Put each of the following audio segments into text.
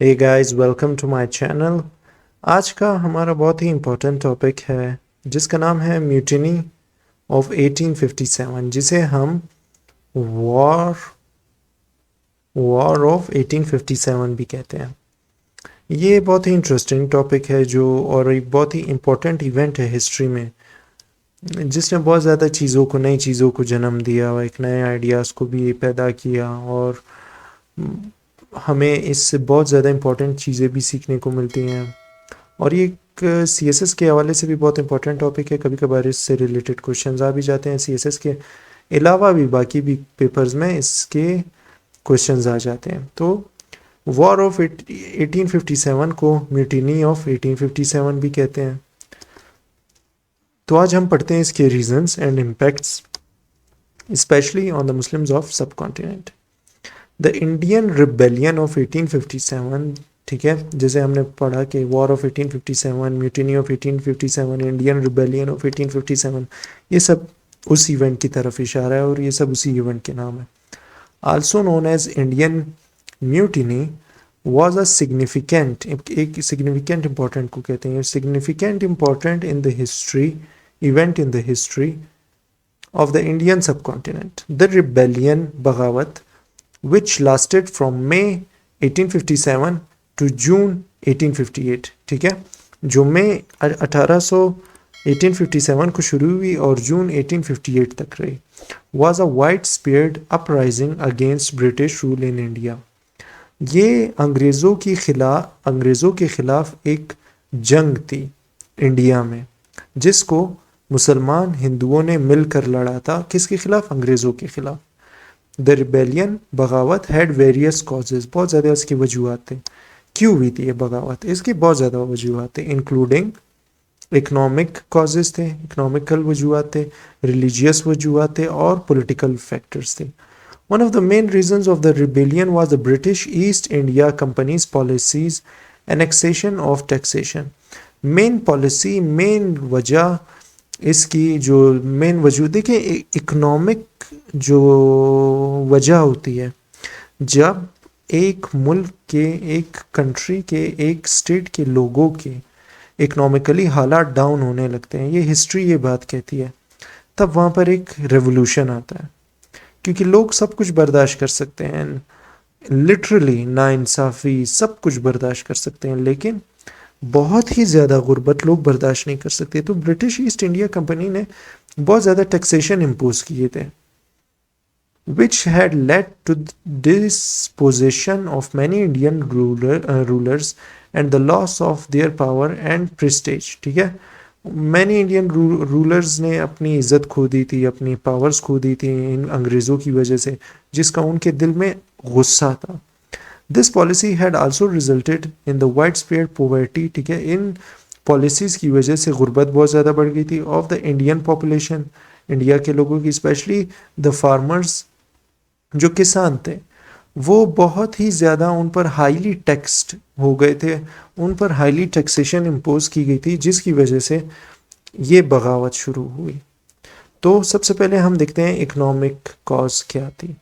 Hey guys, welcome to my channel. आज का हमारा बहुत ही इम्पोर्टेंट टॉपिक है जिसका नाम है म्यूटिनी ऑफ 1857, जिसे हम वॉर वॉर ऑफ 1857 भी कहते हैं। ये बहुत ही इंटरेस्टिंग टॉपिक है जो और एक बहुत ही इम्पोर्टेंट इवेंट है हिस्ट्री में, जिसने बहुत ज़्यादा चीज़ों को नई चीज़ों को जन्म दिया और एक नए आइडियाज़ को भी पैदा किया, और हमें इससे बहुत ज़्यादा इम्पोर्टेंट चीज़ें भी सीखने को मिलती हैं। और ये एक सीएसएस के हवाले से भी बहुत इंपॉर्टेंट टॉपिक है। कभी कभार इससे रिलेटेड क्वेश्चंस आ भी जाते हैं। सीएसएस के अलावा भी बाकी भी पेपर्स में इसके क्वेश्चंस आ जाते हैं। तो वॉर ऑफ 1857 को म्यूटिनी ऑफ 1857 भी कहते हैं। तो आज हम पढ़ते हैं इसके reasons and impacts, especially on the Muslims of subcontinent. The Indian rebellion of 1857, ठीक है, जैसे हमने पढ़ा कि war of 1857, mutiny of 1857, Indian rebellion of 1857, ये सब उस इवेंट की तरफ इशारा है और ये सब उसी इवेंट के नाम है। Also known as Indian mutiny was a significant, एक सिग्निफिकेंट इंपॉर्टेंट को कहते हैं, significant important in the history, event in the history of the Indian subcontinent. The rebellion, बगावत, which lasted from May 1857 to June 1858, ठीक है, जो मई 1857 को शुरू हुई और जून 1858 तक रही, was a widespread uprising against British rule in India। ये अंग्रेज़ों के खिलाफ एक जंग थी इंडिया में, जिसको मुसलमान हिंदुओं ने मिलकर लड़ा था। किसके खिलाफ? अंग्रेज़ों के खिलाफ। द रिबेलियन, बगावत, हैड वेरियस कॉजेज, बहुत ज़्यादा इसकी वजूहत थे। क्यों हुई थी ये बगावत? इसकी बहुत ज़्यादा वजूहत थे, इंक्लूडिंग इकोनॉमिक कॉजेज थे, इकोनॉमिकल वजूहत थे, रिलीजियस वजूहत थे और पॉलिटिकल फैक्टर्स थे। One of the main reasons of the rebellion was the British East India company's policies, annexation of taxation. Main policy, main वजह इसकी, जो मेन वजूद, देखिए इकोनॉमिक जो वजह होती है, जब एक मुल्क के, एक कंट्री के, एक स्टेट के लोगों के इकोनॉमिकली हालात डाउन होने लगते हैं, ये हिस्ट्री ये बात कहती है, तब वहाँ पर एक रेवोल्यूशन आता है। क्योंकि लोग सब कुछ बर्दाश्त कर सकते हैं, लिटरली नाइंसाफ़ी सब कुछ बर्दाश्त कर सकते हैं, लेकिन बहुत ही ज़्यादा गुर्बत लोग बर्दाश्त नहीं कर सकते। तो ब्रिटिश ईस्ट इंडिया कंपनी ने बहुत ज़्यादा टैक्सेशन इम्पोज किए थे, which had led to dispossession of many Indian rulers and the loss of their power and prestige, ठीक है। मैनी इंडियन रूलर्स ने अपनी इज्जत खो दी थी, अपनी पावर्स खो दी थी इन अंग्रेज़ों की वजह से, जिसका उनके दिल में गुस्सा था। This policy had also resulted in the wide spread poverty, ठीक है, इन पॉलिसीज़ की वजह से गुर्बत बहुत ज़्यादा बढ़ गई थी of the Indian population, India के लोगों की, स्पेशली द फार्मर्स, जो किसान थे, वो बहुत ही ज़्यादा उन पर हाईली टैक्स्ड हो गए थे, उन पर हाईली टैक्सेशन इम्पोज की गई थी, जिसकी वजह से ये बगावत शुरू हुई। तो सबसे पहले हम देखते हैं इकोनॉमिक कॉज क्या थी।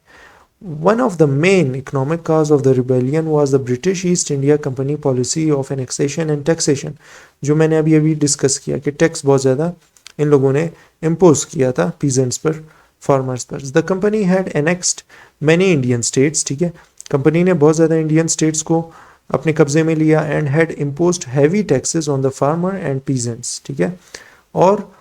One of the main economic cause of the rebellion was the British East India Company policy of annexation and taxation, जो मैंने अभी अभी डिस्कस किया कि टैक्स बहुत ज़्यादा इन लोगों ने इम्पोज किया था पीजेंट्स पर, फार्मर्स पर। The company had annexed many Indian states, ठीक है, कंपनी ने बहुत ज़्यादा इंडियन स्टेट्स को अपने कब्जे में लिया, and had imposed heavy taxes on the farmer and peasants, ठीक है, और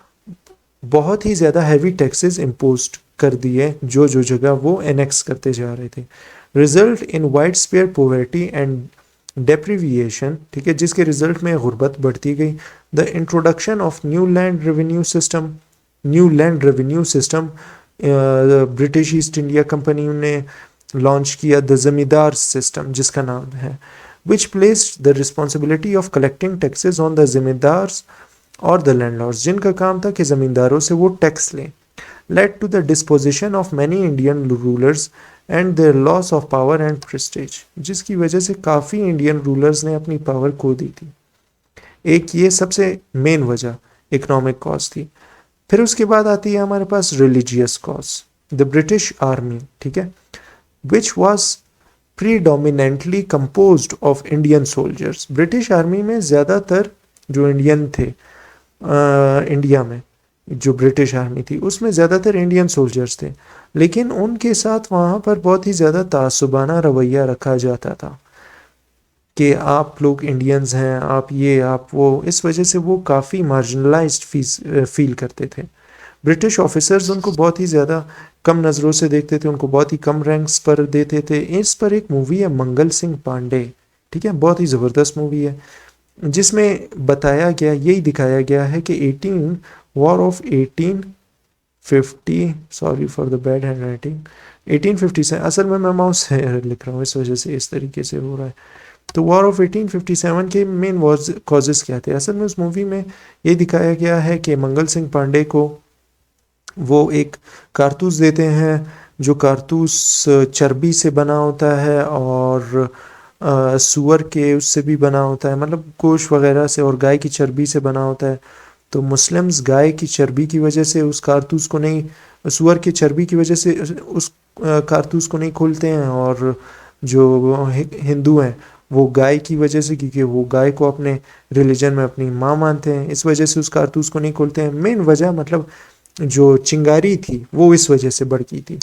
बहुत ही ज़्यादा हैवी टैक्सेस इम्पोज्ड कर दिए जो जो जगह वो एनेक्स करते जा रहे थे। Result in widespread poverty and deprivation, ठीक है, जिसके रिजल्ट में गुर्बत बढ़ती गई। The introduction of new land revenue system British East India company ने लॉन्च किया, द जमींदार सिस्टम जिसका नाम है, which placed the responsibility of collecting taxes on the zamindars और द लैंडलॉर्ड्स, जिनका काम था कि ज़मींदारों से वो टैक्स लें। led to the disposition of many Indian rulers and their loss of power and prestige, जिसकी वजह से काफ़ी इंडियन रूलर्स ने अपनी पावर खो दी थी। एक ये सबसे मेन वजह इकोनॉमिक कॉज थी। फिर उसके बाद आती है हमारे पास religious cause, the British army, ठीक है, which was predominantly composed of Indian soldiers. British army में ज़्यादातर जो इंडियन थे, इंडिया में जो ब्रिटिश आर्मी थी उसमें ज़्यादातर इंडियन सोल्जर्स थे, लेकिन उनके साथ वहाँ पर बहुत ही ज़्यादा तासुबाना रवैया रखा जाता था कि आप लोग इंडियंस हैं, आप ये आप वो, इस वजह से वो काफ़ी मार्जिनलाइज्ड फील करते थे। ब्रिटिश ऑफिसर्स उनको बहुत ही ज़्यादा कम नज़रों से देखते थे, उनको बहुत ही कम रैंक्स पर देते थे। इस पर एक मूवी है मंगल सिंह पांडे, ठीक है, बहुत ही ज़बरदस्त मूवी है, जिसमें बताया गया, यही दिखाया गया है कि 18 war of 1850, sorry for the bad hand writing, 1857, असल में मैं माउस से लिख रहा हूँ इस वजह से इस तरीके से हो रहा है। तो वॉर ऑफ 1857 के मेन कॉजेज़ क्या थे? असल में उस मूवी में ये दिखाया गया है कि मंगल सिंह पांडे को वो एक कारतूस देते हैं, जो कारतूस चर्बी से बना होता है और सूअर के उससे भी बना होता है, मतलब गोश्त वगैरह से, और गाय की चर्बी से बना होता है। तो मुस्लिम्स गाय की चर्बी की वजह से उस कारतूस को नहीं, सूअर की चर्बी की वजह से उस कारतूस को नहीं खोलते हैं, और जो हिंदू हैं वो गाय की वजह से, क्योंकि वो गाय को अपने रिलीजन में अपनी माँ मानते हैं, इस वजह से उस कारतूस को नहीं खोलते हैं। मेन वजह मतलब जो चिंगारी थी वो इस वजह से बढ़ती थी।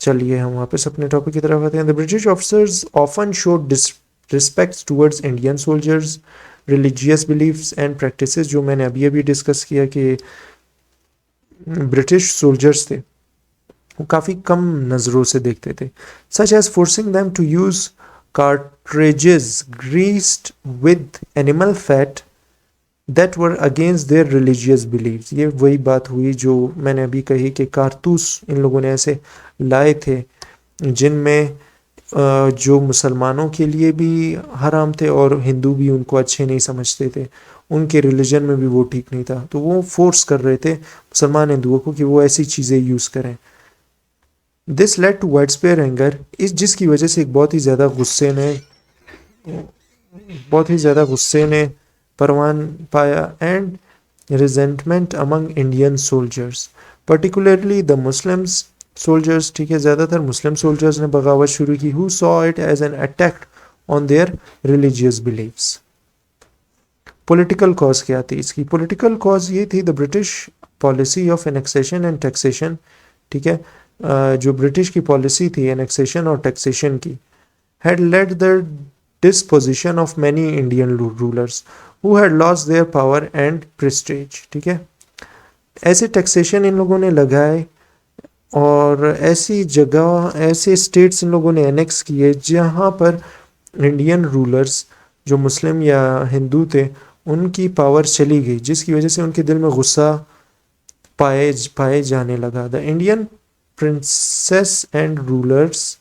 चलिए हम वापस अपने टॉपिक की तरफ आते हैं। The British officers often showed respect towards Indian soldiers religious beliefs and practices, जो मैंने अभी अभी डिस्कस किया कि ब्रिटिश सोल्जर्स थे वो काफ़ी कम नज़रों से देखते थे। Such as forcing them to use cartridges greased with animal fat that were against their religious beliefs. ये वही बात हुई जो मैंने अभी कही कि कारतूस इन लोगों ने ऐसे लाए थे जिनमें जो मुसलमानों के लिए भी हराम थे और हिंदू भी उनको अच्छे नहीं समझते थे, उनके रिलीजन में भी वो ठीक नहीं था, तो वो फोर्स कर रहे थे मुसलमान हिंदुओं को कि वो ऐसी चीज़ें यूज़ करें। This led to widespread anger, इस जिसकी वजह से एक बहुत ही ज़्यादा गुस्से ने परवान पाया and resentment among Indian soldiers, particularly the Muslims soldiers, ठीक है, ज़्यादातर मुस्लिम सोल्जर्स ने बगावत शुरू की, who saw it as an attack on their religious beliefs. Political cause क्या थी इसकी? पॉलिटिकल कॉज ये थी the British policy of annexation and taxation, ठीक है, जो ब्रिटिश की पॉलिसी थी एनेक्सेशन और टैक्सेशन की, had led the disposition of many Indian rulers who had lost their power and prestige, ठीक है। ऐसे टैक्सेशन इन लोगों ने लगाए और ऐसी जगह, ऐसे स्टेट्स इन लोगों ने एनेक्स किए जहाँ पर इंडियन रूलर्स जो मुस्लिम या हिंदू थे उनकी पावर चली गई, जिसकी वजह से उनके दिल में गुस्सा पाए जाने लगा। The Indian princess and rulers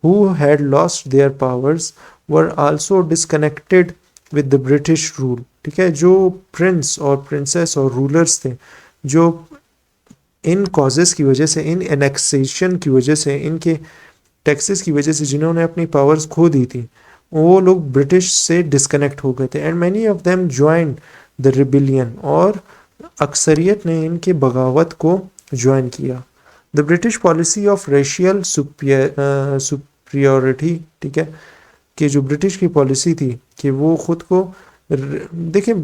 who had lost their powers were also disconnected with the British rule, ठीक है। जो प्रिंस और प्रिंसेस और रूलर्स थे जो इन कॉजेस की वजह से, इन एनेक्सेशन की वजह से, इनके टैक्सेस की वजह से जिन्होंने अपनी पावर्स खो दी थी, वो लोग ब्रिटिश से डिस्कनेक्ट हो गए थे। And many of them joined the rebellion, और अक्सरियत ने इनके बगावत को ज्वाइन किया। The British policy of racial superiority, ठीक है, कि जो ब्रिटिश की पॉलिसी थी कि वो खुद को, देखिए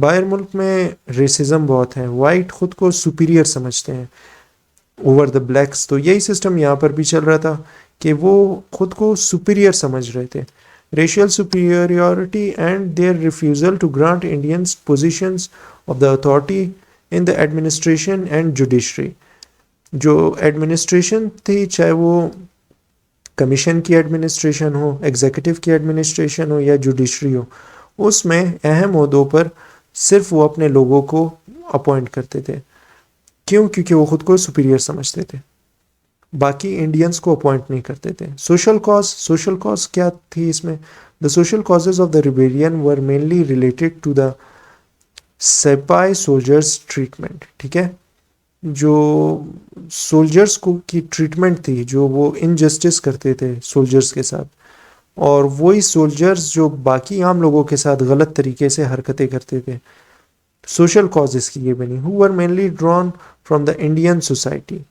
बाहर मुल्क में रेसिज्म बहुत है, वाइट खुद को सुपीरियर समझते हैं ओवर द ब्लैक्स, तो यही सिस्टम यहाँ पर भी चल रहा था कि वो खुद को सुपीरियर समझ रहे थे। Racial superiority and their refusal to grant Indians positions of the authority in the administration and judiciary. जो एडमिनिस्ट्रेशन थी, चाहे वो कमीशन की एडमिनिस्ट्रेशन हो, एग्जीक्यूटिव की एडमिनिस्ट्रेशन हो या जुडिशरी हो, उसमें अहम ओहदों पर सिर्फ वो अपने लोगों को अपॉइंट करते थे। क्यों? क्योंकि वो खुद को सुपीरियर समझते थे, बाकी इंडियंस को अपॉइंट नहीं करते थे। सोशल कॉज क्या थी इसमें? The social causes of the rebellion were mainly related to the sipahi soldiers treatment, ठीक है। जो सोल्जर्स को की ट्रीटमेंट थी, जो वो इनजस्टिस करते थे सोल्जर्स के साथ, और वही सोल्जर्स जो बाकी आम लोगों के साथ गलत तरीके से हरकतें करते थे। सोशल कॉजेस की ये बनी, who were mainly drawn from the Indian society.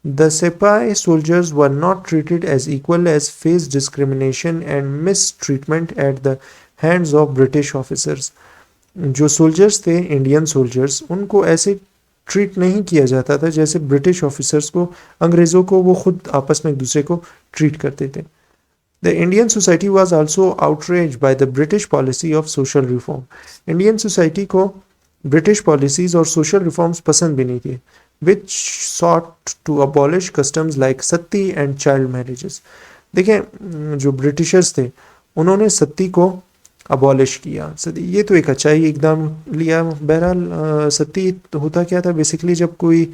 The Sepai soldiers were not treated as equal as faced discrimination and mistreatment at the hands of British officers. जो सोल्जर्स थे इंडियन सोल्जर्स उनको ऐसे treat नहीं किया जाता था जैसे British officers को अंग्रेज़ों को वो खुद आपस में एक दूसरे को ट्रीट करते थे. The Indian society was also outraged by the British policy of social reform. Indian society को ब्रिटिश पॉलिसीज और सोशल रिफॉर्म्स पसंद भी नहीं थे, which sought to abolish customs like Satti and child marriages. देखें जो ब्रिटिशर्स थे उन्होंने सत्ती को अबॉलिश किया. सत्ती ये तो एक अच्छा ही एकदम लिया. बहरहाल सत्ती होता क्या था बेसिकली, जब कोई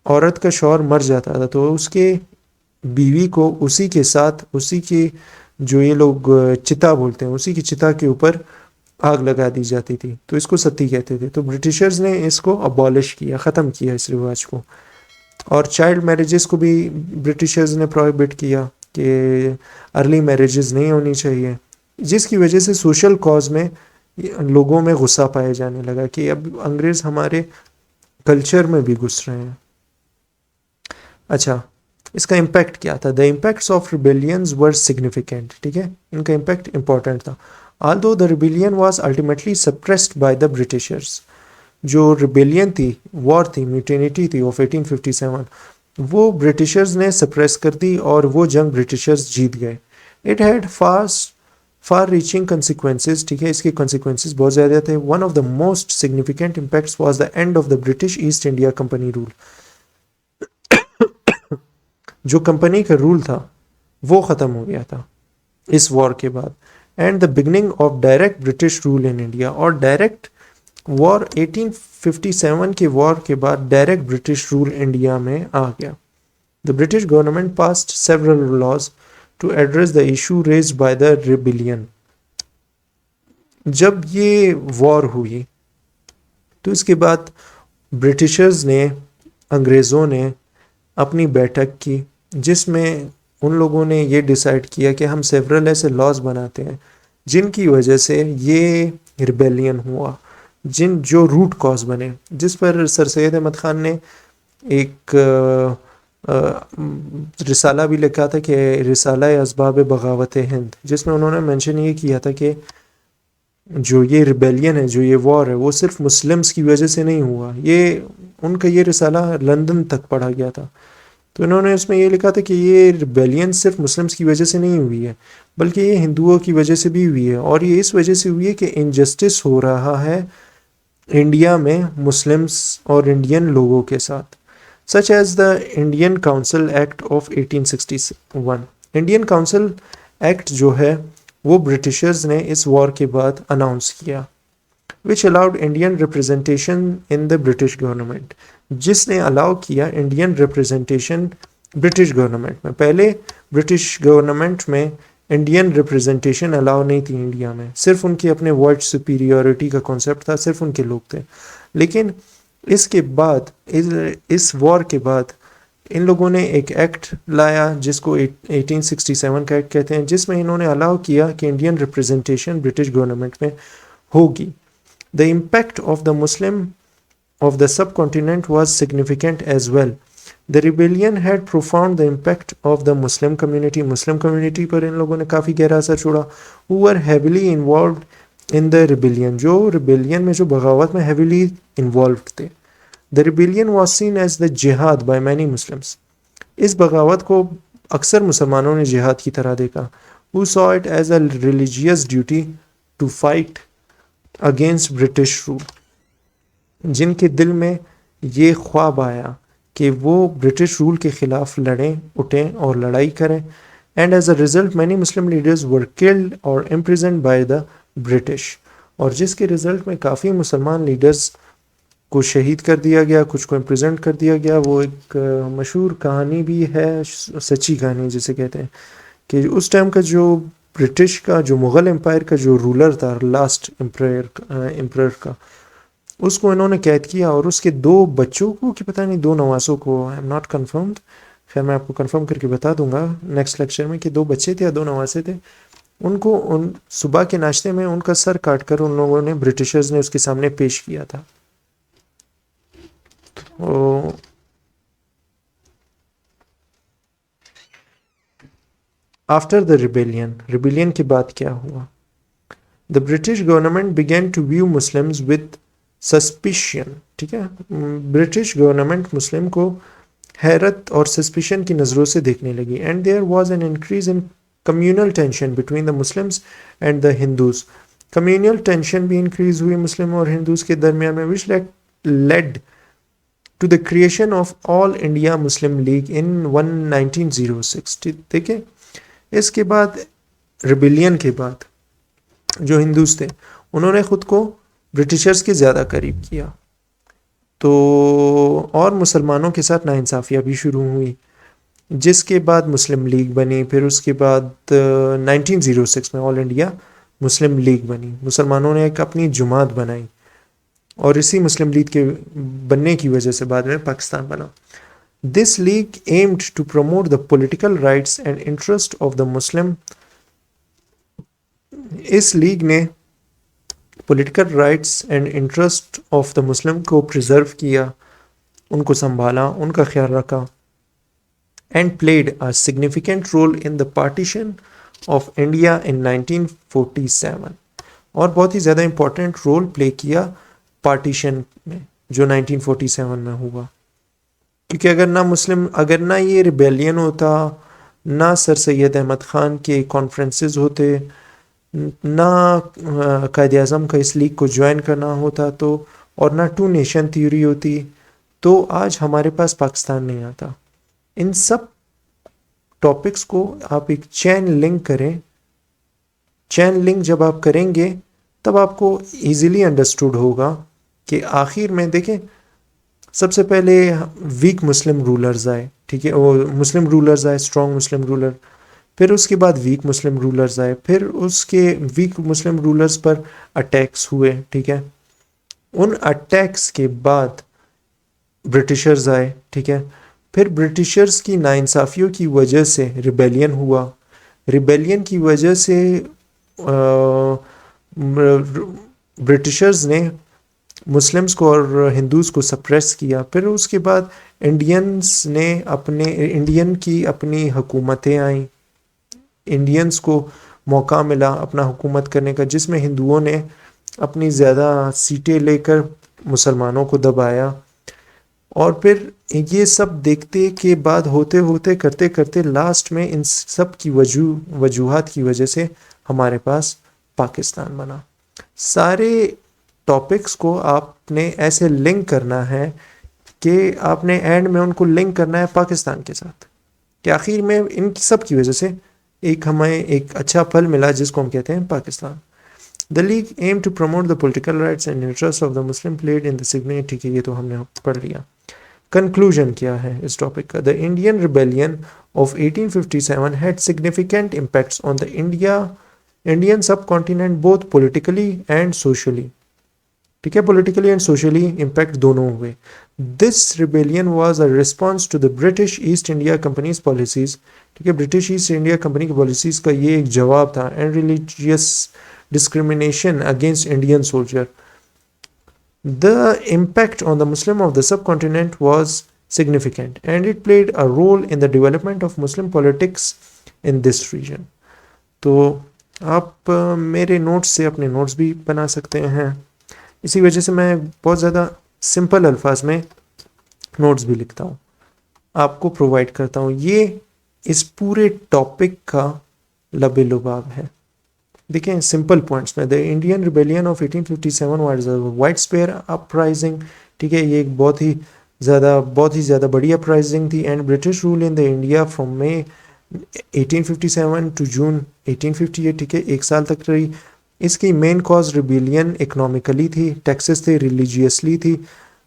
औरत का शौहर मर जाता था तो उसके बीवी को उसी के साथ उसी की जो ये लोग चिता बोलते हैं उसी की चिता के ऊपर आग लगा दी जाती थी, तो इसको सती कहते थे. तो ब्रिटिशर्स ने इसको अबॉलिश किया, ख़त्म किया इस रिवाज को. और चाइल्ड मैरिजेस को भी ब्रिटिशर्स ने प्रोहिबिट किया कि अर्ली मैरिजेस नहीं होनी चाहिए, जिसकी वजह से सोशल कॉज में लोगों में गुस्सा पाया जाने लगा कि अब अंग्रेज़ हमारे कल्चर में भी घुस रहे हैं. अच्छा, इसका इम्पैक्ट क्या था? The impacts of rebellions were significant. ठीक है, इनका इम्पैक्ट इंपॉर्टेंट था. although the rebellion was ultimately suppressed by the Britishers. जो रिबेलियन थी, वॉर थी, म्यूटिनिटी थी ऑफ 1857, वो ब्रिटिशर्स ने सप्रेस कर दी और वो जंग ब्रिटिशर्स जीत गए. It had far reaching consequences. ठीक है, इसके कंसिक्वेंसेज बहुत ज़्यादा थे. One of the most significant impacts was the end of the British East India company rule. जो कंपनी का रूल था वो ख़त्म हो गया था इस वॉर के बाद. And the beginning of direct British rule in India. और डायरेक्ट वॉर 1857 के वॉर के बाद डायरेक्ट ब्रिटिश रूल इंडिया में आ गया. The British government passed several laws to address the issue raised by the rebellion. जब ये वॉर हुई तो इसके बाद ब्रिटिशर्स ने, अंग्रेज़ों ने अपनी बैठक की जिसमें उन लोगों ने ये डिसाइड किया कि हम सेवरल ऐसे लॉज बनाते हैं जिनकी वजह से ये रिबेलियन हुआ, जो रूट कॉज बने, जिस पर सर सैयद अहमद ख़ान ने एक रिसाला भी लिखा था कि रिसाला असबाब बगावत हिंद, जिसमें उन्होंने मेंशन ये किया था कि जो ये रिबेलियन है, जो ये वॉर है, वो सिर्फ मुस्लिम्स की वजह से नहीं हुआ. ये उनका ये रिसाला लंदन तक पढ़ा गया था, तो इन्होंने उसमें ये लिखा था कि ये रिबेलियन सिर्फ मुस्लिम्स की वजह से नहीं हुई है बल्कि ये हिंदुओं की वजह से भी हुई है. और ये इस वजह से हुई है कि इनजस्टिस हो रहा है इंडिया में मुस्लिम्स और इंडियन लोगों के साथ. Such as the Indian council act of 1861. Indian council act जो है वो ब्रिटिशर्स ने इस वॉर के बाद अनाउंस किया, which allowed Indian representation in the British government. जिसने अलाउ किया इंडियन रिप्रेजेंटेशन ब्रिटिश गवर्नमेंट में. पहले ब्रिटिश गवर्नमेंट में इंडियन रिप्रेजेंटेशन अलाउ नहीं थी इंडिया में, सिर्फ उनकी अपने वर्ल्ड सुपीरियरिटी का कॉन्सेप्ट था, सिर्फ उनके लोग थे. लेकिन इसके बाद, इस वॉर के बाद इन लोगों ने एक एक्ट लाया जिसको 1867 का एक्ट कहते हैं, जिसमें इन्होंने अलाउ किया कि इंडियन रिप्रेजेंटेशन ब्रिटिश गवर्नमेंट में होगी. The impact of the Muslim of the subcontinent was significant as well. The rebellion had profound the impact of the Muslim community. Muslim community पर इन लोगों ने काफ़ी गहरा असर छोड़ा. Who were heavily involved in the rebellion. जो rebellion में, जो बगावत में heavily involved थे. The rebellion was seen as the jihad by many Muslims. इस बगावत को अक्सर मुसलमानों ने जिहाद की तरह देखा. Who saw it as a religious duty to fight against British rule. जिनके दिल में ये ख्वाब आया कि वो ब्रिटिश रूल के ख़िलाफ़ लड़ें, उठें और लड़ाई करें. And as a result many Muslim leaders were killed और इम्प्रिजन्ड बाय द ब्रिटिश. और जिसके रिज़ल्ट में काफ़ी मुसलमान लीडर्स को शहीद कर दिया गया, कुछ को इम्प्रिजेंट कर दिया गया. वो एक मशहूर कहानी भी है, सच्ची कहानी जिसे कहते हैं, कि उस टाइम का जो ब्रिटिश का, जो मुग़ल एम्पायर का जो रूलर था, लास्ट एम्परर का, उसको इन्होंने कैद किया और उसके 2 बच्चों को, कि पता नहीं 2 नवासों को, आई एम नॉट कन्फर्म्ड, खैर मैं आपको कंफर्म करके बता दूंगा नेक्स्ट लेक्चर में, कि 2 बच्चे थे या 2 नवासे थे. उनको उन सुबह के नाश्ते में उनका सर काट कर उन लोगों ने, ब्रिटिशर्स ने उसके सामने पेश किया था. तो आफ्टर द रिबेलियन के बाद क्या हुआ? The British government began to view Muslims with suspicion, ठीक है, ब्रिटिश गवर्नमेंट मुस्लिम को हैरत और सस्पिशन की नज़रों से देखने लगी। And there was an increase in communal tension between the Muslims and the Hindus. Communal tension भी इंक्रीज हुई मुस्लिम और हिंदूज के दरमियान में, which led to the creation of All India Muslim League in 1906। ठीक है, इसके बाद रिबिलियन के बाद जो हिंदूज थे उन्होंने खुद को ब्रिटिशर्स के ज़्यादा करीब किया, तो और मुसलमानों के साथ नाइंसाफ़ियाँ भी शुरू हुई, जिसके बाद मुस्लिम लीग बनी। फिर उसके बाद 1906 में ऑल इंडिया मुस्लिम लीग बनी, मुसलमानों ने एक अपनी जुमात बनाई और इसी मुस्लिम लीग के बनने की वजह से बाद में पाकिस्तान बना। This league aimed to promote the political rights and interest of the Muslim. इस लीग ने political rights and interest of the Muslim को प्रिजर्व किया, उनको संभाला, उनका ख्याल रखा। And played a significant role in the partition of India in 1947, और बहुत ही ज़्यादा इम्पोर्टेंट रोल प्ले किया पार्टीशन में जो 1947 में हुआ। क्योंकि अगर ना ये रिबेलियन होता, ना सर सैयद अहमद ख़ान के कॉन्फ्रेंसेस होते, ना कायद आज़म का इस लीग को ज्वाइन करना होता, तो और ना टू नेशन थ्योरी होती, तो आज हमारे पास पाकिस्तान नहीं आता। इन सब टॉपिक्स को आप एक चैन लिंक करें, चैन लिंक जब आप करेंगे तब आपको इजीली अंडरस्टूड होगा कि आखिर में देखें, सबसे पहले वीक मुस्लिम रूलर्स आए, ठीक है, वो मुस्लिम रूलर्स आए, स्ट्रॉन्ग मुस्लिम रूलर, फिर उसके बाद वीक मुस्लिम रूलर्स आए, फिर उसके वीक मुस्लिम रूलर्स पर अटैक्स हुए, ठीक है, उन अटैक्स के बाद ब्रिटिशर्स आए, ठीक है, फिर ब्रिटिशर्स की नाइंसाफ़ियों की वजह से रिबेलियन हुआ, रिबेलियन की वजह से ब्रिटिशर्स ने मुस्लिम्स को और हिंदूज़ को सप्रेस किया। फिर उसके बाद इंडियन की अपनी हुकूमतें आईं, इंडियंस को मौका मिला अपना हुकूमत करने का, जिसमें हिंदुओं ने अपनी ज़्यादा सीटें लेकर मुसलमानों को दबाया। और फिर ये सब देखते के बाद होते होते करते करते लास्ट में इन सब की वजूहात की वजह से हमारे पास पाकिस्तान बना। सारे टॉपिक्स को आपने ऐसे लिंक करना है कि आपने एंड में उनको लिंक करना है पाकिस्तान के साथ, कि आखिर में इन सब की वजह से हमें एक अच्छा फल मिला जिसको हम कहते हैं Pakistan. The league aim to promote the political rights and interest of the Muslim played in the signature, ठीक है, ये तो हमने पढ़ लिया। कंक्लूजन क्या है इस टॉपिक का? The Indian rebellion of 1857 had significant impacts on the Indian subcontinent both politically and socially, ठीक है, पॉलिटिकली एंड सोशली इम्पैक्ट दोनों हुए। This rebellion was a response to the British East India company's policies, ठीक है, British East India company की policies का ये एक जवाब था। And religious discrimination against Indian soldier. The impact on the Muslim of the subcontinent was significant and it played a role in the development of Muslim politics in this region. तो आप मेरे notes से अपने notes भी बना सकते हैं, इसी वजह से मैं बहुत ज़्यादा सिंपल अल्फाज में नोट्स भी लिखता हूँ, आपको प्रोवाइड करता हूँ। ये इस पूरे टॉपिक का लबे लुबाब है। देखें सिंपल पॉइंट्स में, the Indian rebellion of 1857 was a widespread uprising, ठीक है, ये एक बहुत ही ज़्यादा बड़ी अपराइजिंग थी। And British rule in the India from May 1857 to June 1858, ठीक है, एक साल तक रही। इसकी मेन कॉज रिबेलियन इकोनॉमिकली थी, टैक्सेस थे, रिलीजियसली थी,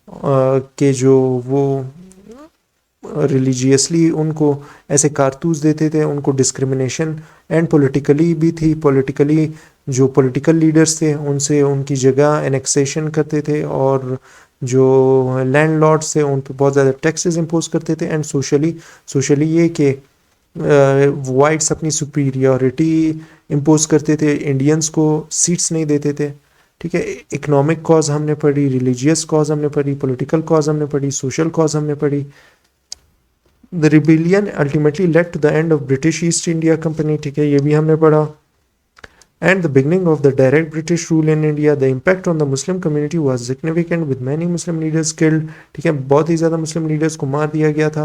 कि जो वो रिलीजियसली उनको ऐसे कारतूस देते थे, उनको डिस्क्रिमिनेशन, एंड पॉलिटिकली भी थी, पॉलिटिकली जो पॉलिटिकल लीडर्स थे उनसे उनकी जगह एनेक्सेशन करते थे, और जो लैंडलॉर्ड्स थे उन पर बहुत ज़्यादा टैक्सेस इम्पोज करते थे। एंड सोशली ये कि वाइट्स अपनी सुपीरियरिटी इम्पोज करते थे, इंडियंस को सीट्स नहीं देते थे, ठीक है। इकोनॉमिक कॉज हमने पढ़ी, रिलीजियस कॉज हमने पढ़ी, पॉलिटिकल कॉज हमने पढ़ी, सोशल कॉज हमने पढ़ी। The rebellion ultimately led to the end of British East India Company, ठीक है, ये भी हमने पढ़ा, and the beginning of the direct British rule in India. The impact on the Muslim community was significant with many Muslim leaders killed, ठीक है, बहुत ही ज़्यादा मुस्लिम लीडर्स को मार दिया गया था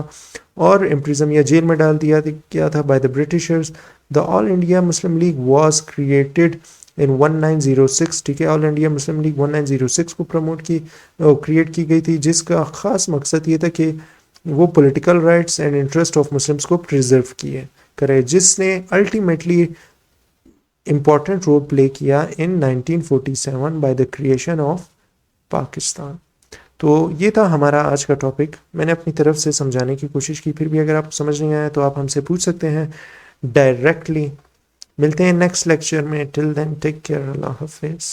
और इम्प्रिजन या जेल में डाल दिया गया था by the Britishers. The All India Muslim League was created in 1906, ठीक है, ऑल इंडिया मुस्लिम लीग 1906 को क्रिएट की गई थी, जिसका ख़ास मकसद ये था कि वो political rights and interest of Muslims को प्रिजर्व किए करे, जिसने अल्टीमेटली important role play किया in 1947 by the creation of Pakistan. तो ये था हमारा आज का टॉपिक, मैंने अपनी तरफ से समझाने की कोशिश की, फिर भी अगर आपको समझ नहीं आया तो आप हमसे पूछ सकते हैं डायरेक्टली। मिलते हैं नेक्स्ट लेक्चर में, टिल देन टेक केयर, अल्लाह हाफिज़।